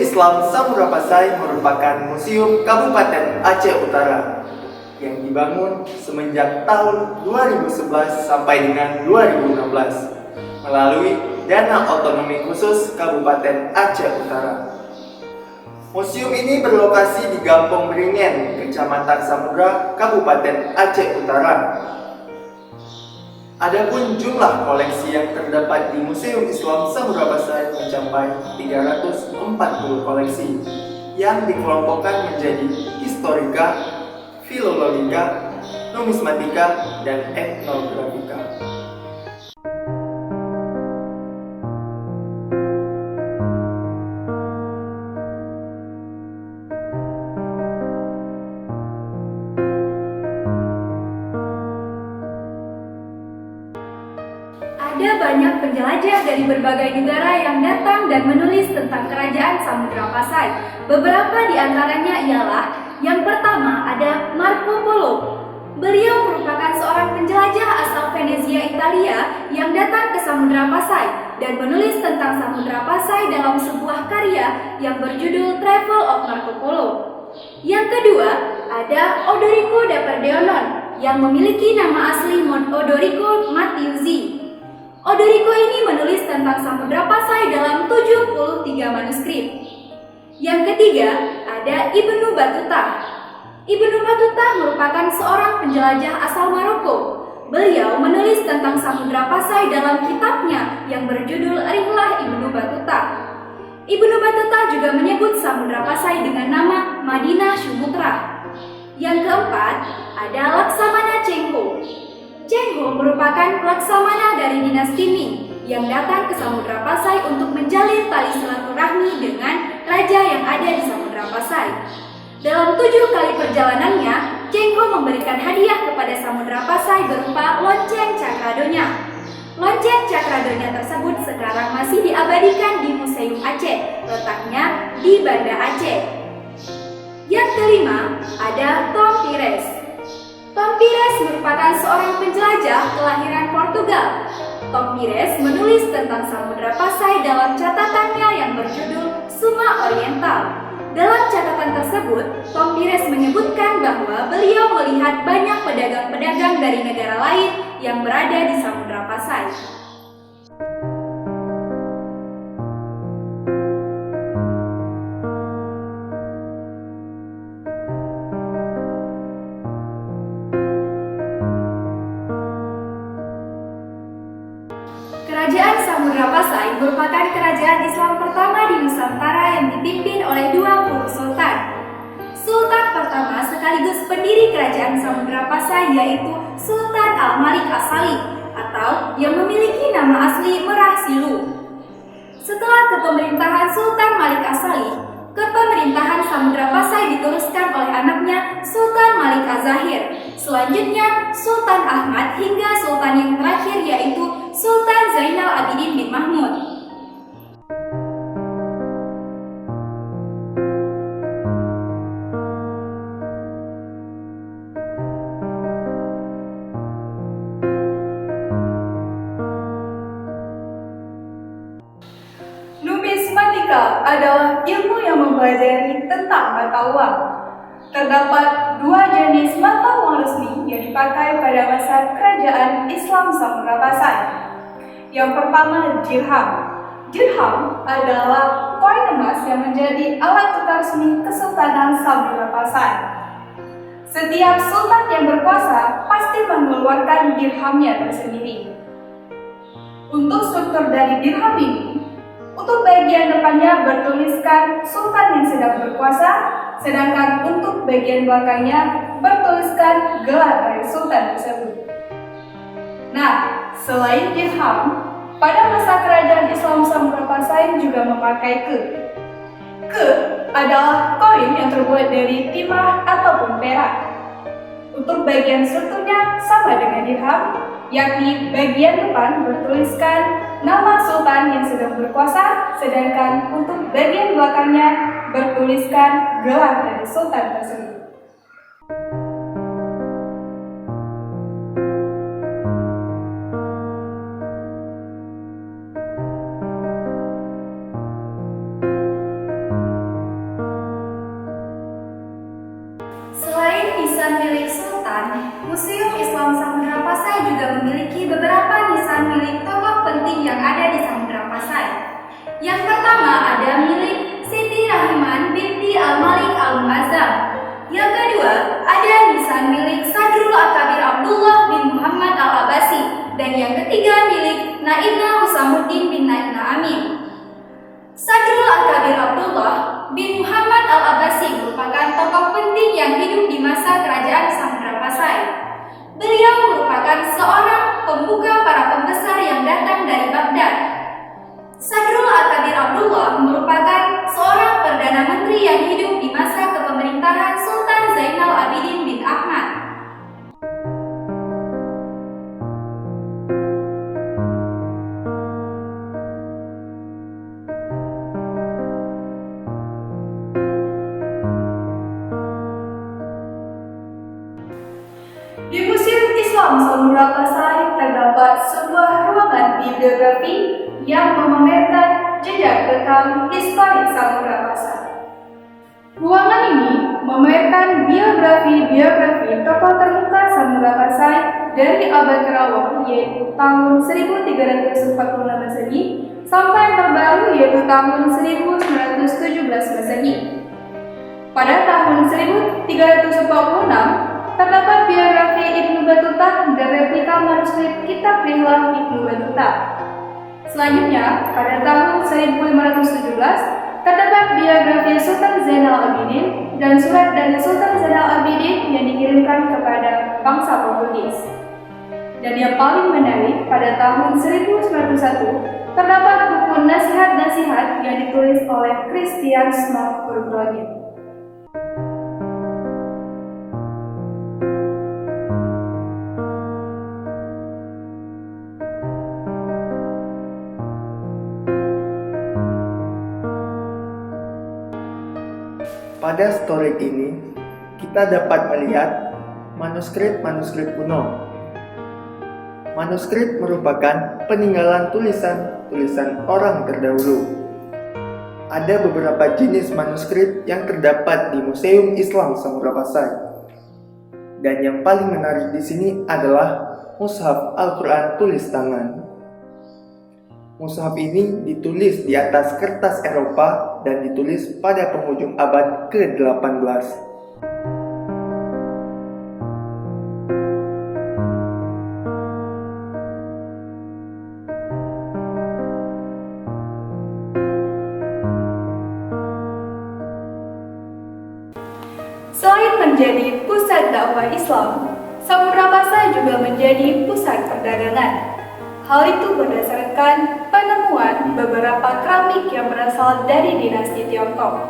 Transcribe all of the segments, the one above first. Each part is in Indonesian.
Islam Samudra Pasai merupakan museum Kabupaten Aceh Utara yang dibangun semenjak tahun 2011 sampai dengan 2016 melalui dana otonomi khusus Kabupaten Aceh Utara. Museum ini berlokasi di Gampong Beringin, Kecamatan Samudra, Kabupaten Aceh Utara. Adapun jumlah koleksi yang terdapat di Museum Islam Samudra Pasai mencapai 340 koleksi yang dikelompokkan menjadi historika, filologika, numismatika, dan etnografika. Ada banyak penjelajah dari berbagai negara yang datang dan menulis tentang kerajaan Samudra Pasai. Beberapa di antaranya ialah yang pertama ada Marco Polo. Beliau merupakan seorang penjelajah asal Venezia, Italia yang datang ke Samudra Pasai dan menulis tentang Samudra Pasai dalam sebuah karya yang berjudul Travel of Marco Polo. Yang kedua ada Odorico da Perdeonon yang memiliki nama asli Odorico Mattiusi. Odorico ini menulis tentang Samudra Pasai dalam 73 manuskrip. Yang ketiga, ada Ibnu Battuta. Ibnu Battuta merupakan seorang penjelajah asal Maroko. Beliau menulis tentang Samudra Pasai dalam kitabnya yang berjudul Rihlah Ibnu Battuta. Ibnu Battuta juga menyebut Samudra Pasai dengan nama Madinah Sumatra. Yang keempat, ada Laksamana Chengho. Chengho merupakan laksamana dari dinasti Ming yang datang ke Samudra Pasai untuk menjalin tali silaturahmi dengan raja yang ada di Samudra Pasai. Dalam 7 kali perjalanannya, Chengho memberikan hadiah kepada Samudra Pasai berupa lonceng cakradonya. Lonceng cakradonya tersebut sekarang masih diabadikan di Museum Aceh, letaknya di Banda Aceh. Yang kelima, ada Tom Pires. Tom Pires merupakan seorang penjelajah kelahiran Portugal. Tom Pires menulis tentang Samudra Pasai dalam catatannya yang berjudul Suma Oriental. Dalam catatan tersebut, Tom Pires menyebutkan bahwa beliau melihat banyak pedagang-pedagang dari negara lain yang berada di Samudra Pasai. Kerajaan Samudra Pasai merupakan kerajaan Islam pertama di Nusantara yang dipimpin oleh 20 sultan. Sultan pertama sekaligus pendiri kerajaan Samudra Pasai yaitu Sultan Al-Malik As-Salih atau yang memiliki nama asli Merah Silu. Setelah kepemerintahan Sultan Malik As-Salih, kepemerintahan Samudra Pasai diteruskan oleh anaknya Sultan Malik Az-Zahir. Selanjutnya Sultan Ahmad hingga sultan yang terakhir yaitu Sultan Zainal Abidin bin Mahmud. Numismatika adalah ilmu yang mempelajari tentang mata uang. Terdapat 2 jenis mata uang resmi yang dipakai pada masa kerajaan Islam Samudra Pasai. Yang pertama, dirham. Dirham adalah koin emas yang menjadi alat tukar resmi Kesultanan Samudra Pasai. Setiap sultan yang berkuasa pasti mengeluarkan dirhamnya tersendiri. Untuk struktur dari dirham ini, untuk bagian depannya bertuliskan sultan yang sedang berkuasa, sedangkan untuk bagian belakangnya bertuliskan gelar dari sultan tersebut. Nah, selain dirham, pada masa kerajaan Islam Samudra Pasai juga memakai ke. Ke adalah koin yang terbuat dari timah ataupun perak. Untuk bagian strukturnya sama dengan dirham, yakni bagian depan bertuliskan nama sultan yang sedang berkuasa, sedangkan untuk bagian belakangnya bertuliskan gelar dari sultan tersebut. Naina Husamuddin bin Naina Amin. Sadrul Akabir Abdullah bin Muhammad Al-Abbasi merupakan tokoh penting yang hidup di masa kerajaan Samudra Pasai. Beliau merupakan seorang pembuka para pembesar yang datang dari Baghdad. Sadrul Akabir Abdullah merupakan seorang Perdana Menteri yang hidup di masa kepemerintahan Sultan Zainal Abidin bin Ahmad. Di Museum Islam Samudra Pasai terdapat sebuah ruangan bibliografi yang memamerkan jejak rekam historik Samudra Pasai. Ruangan ini memamerkan biografi tokoh termuka Samudra Pasai dari abad kerawang yaitu tahun 1346 Masehi sampai terbaru yaitu tahun 1917 Masehi. Pada tahun 1346 terdapat biografi Ibnu Battuta dan replika manuskrip Kitab Rihlah Ibnu Battuta. Selanjutnya, pada tahun 1517 terdapat biografi Sultan Zainal Abidin dan surat dari Sultan Zainal Abidin yang dikirimkan kepada bangsa Portugis. Dan yang paling menarik, pada tahun 1901 terdapat buku nasihat-nasihat yang ditulis oleh Christian Snow Burgrodin. Pada storage ini, kita dapat melihat manuskrip kuno. Manuskrip merupakan peninggalan tulisan orang terdahulu. Ada beberapa jenis manuskrip yang terdapat di Museum Islam Samudra Pasai. Dan yang paling menarik di sini adalah mushaf Al-Quran tulis tangan. Mushaf ini ditulis di atas kertas Eropa dan ditulis pada penghujung abad ke-18. Selain menjadi pusat dakwah Islam, Samudra Pasai juga menjadi pusat perdagangan. Hal itu berdasarkan penemuan beberapa keramik yang berasal dari dinasti Tiongkok,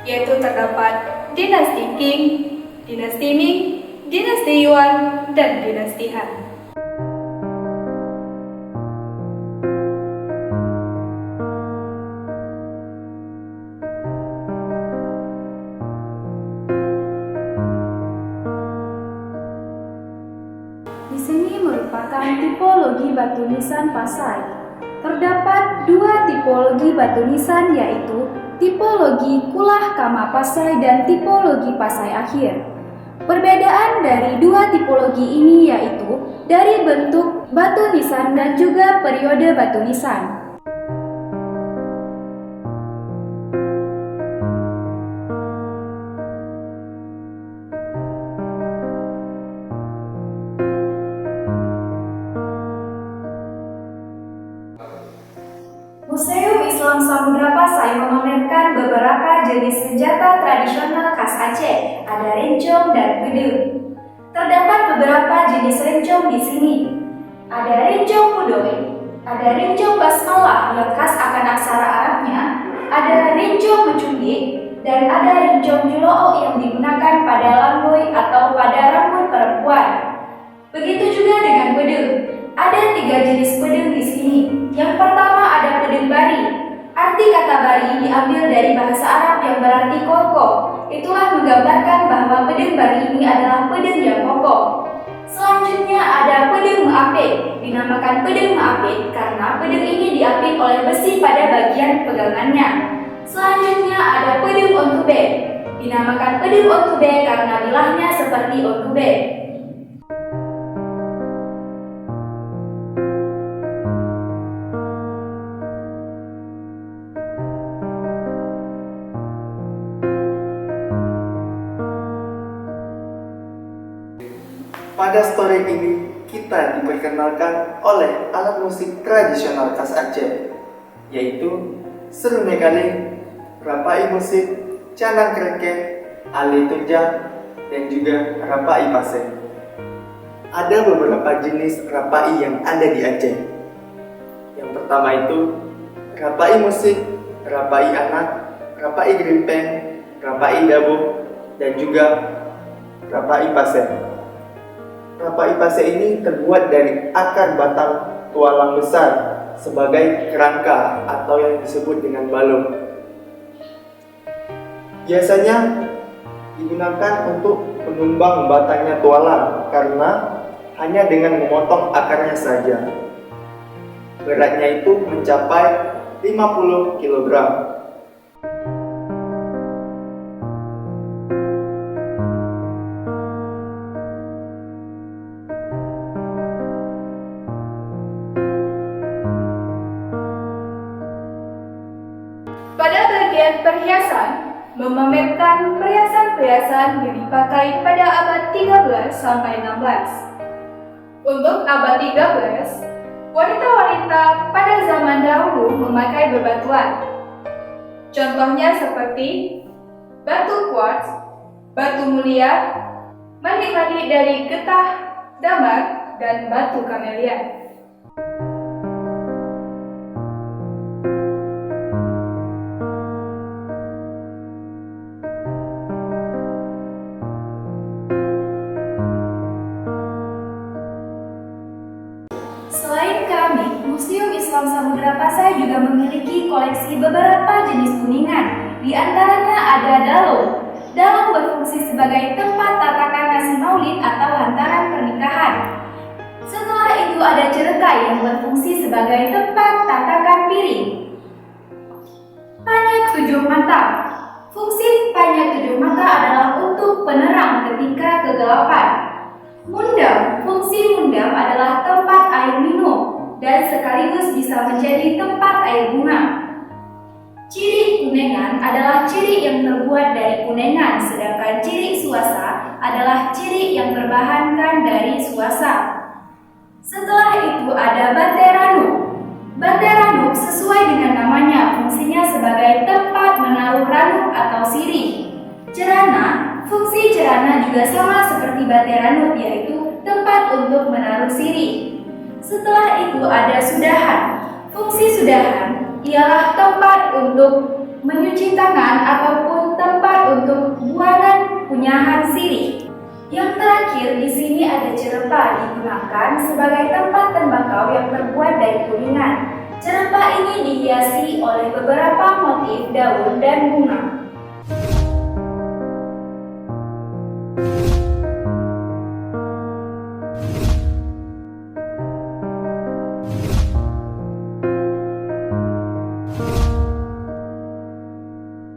yaitu terdapat dinasti Qing, dinasti Ming, dinasti Yuan, dan dinasti Han. Di sini merupakan tipologi batu nisan Pasai. Terdapat dua tipologi batu nisan yaitu tipologi Kulah Kama Pasai dan tipologi Pasai Akhir. Perbedaan dari dua tipologi ini yaitu dari bentuk batu nisan dan juga periode batu nisan. Museum Islam Samudra Pasai memamerkan beberapa jenis senjata tradisional khas Aceh. Ada rencong dan pedang. Terdapat beberapa jenis rencong di sini. Ada rencong pudoy, ada rencong basmalah yang khas akan aksara Arabnya, ada rencong mencunggik, dan ada rencong juloo yang digunakan pada lamboy atau pada rambut perempuan. Begitu juga dengan pedang. Ada 3 jenis pedang di sini. Yang pertama ada pedang bari. Arti kata bari diambil dari bahasa Arab yang berarti kokoh. Itulah menggambarkan bahwa pedang bari ini adalah pedang yang kokoh. Selanjutnya ada pedang meapit. Dinamakan pedang meapit karena pedang ini diapit oleh besi pada bagian pegangannya. Selanjutnya ada pedang ontube. Dinamakan pedang ontube karena bilahnya seperti ontube. Pada storage ini, kita diperkenalkan oleh alat musik tradisional khas Aceh, yaitu serume kali, rapai musik, canang kreke, ali tunjang, dan juga rapai pasir. Ada beberapa jenis rapai yang ada di Aceh. Yang pertama itu rapai musik, rapai anak, rapai gerimpeng, rapai dabo, dan juga rapai pasir. Rapai pasir ini terbuat dari akar batang tualang besar sebagai kerangka atau yang disebut dengan balung. Biasanya digunakan untuk menumbang batangnya tualang karena hanya dengan memotong akarnya saja. Beratnya itu mencapai 50 kg. Pada bagian perhiasan, memamerkan perhiasan-perhiasan yang dipakai pada abad 13 sampai 16. Untuk abad 13, wanita-wanita pada zaman dahulu memakai bebatuan. Contohnya seperti batu quartz, batu mulia, mani-mani dari getah damar, dan batu kamelia. Selain keramik, Museum Islam Samudra Pasai juga memiliki koleksi beberapa jenis kuningan. Di antaranya ada dalong. Dalong berfungsi sebagai tempat tatakan nasi maulid atau hantaran pernikahan. Setelah itu ada cerekai yang berfungsi sebagai tempat tatakan piring. Panyak tujuh mata. Fungsi panyak tujuh mata adalah untuk penerang ketika kegelapan. Mundam, fungsi mundam adalah tempat air minum dan sekaligus bisa menjadi tempat air bunga. Ciri kunengan adalah ciri yang terbuat dari kunengan, sedangkan ciri suasa adalah ciri yang berbahankan dari suasa. Setelah itu ada banteranuk. Banteranuk sesuai dengan namanya, fungsinya sebagai tempat menaruh ranuk atau sirih. Cerana, fungsi cerana juga sama seperti banteranuk, yaitu tempat untuk menaruh sirih. Setelah itu ada sudahan. Fungsi sudahan ialah tempat untuk mencuci tangan ataupun tempat untuk buangan kunyahan sirih. Yang terakhir di sini ada cerepah, digunakan sebagai tempat tembakau yang terbuat dari kuningan. Cerepah ini dihiasi oleh beberapa motif daun dan bunga.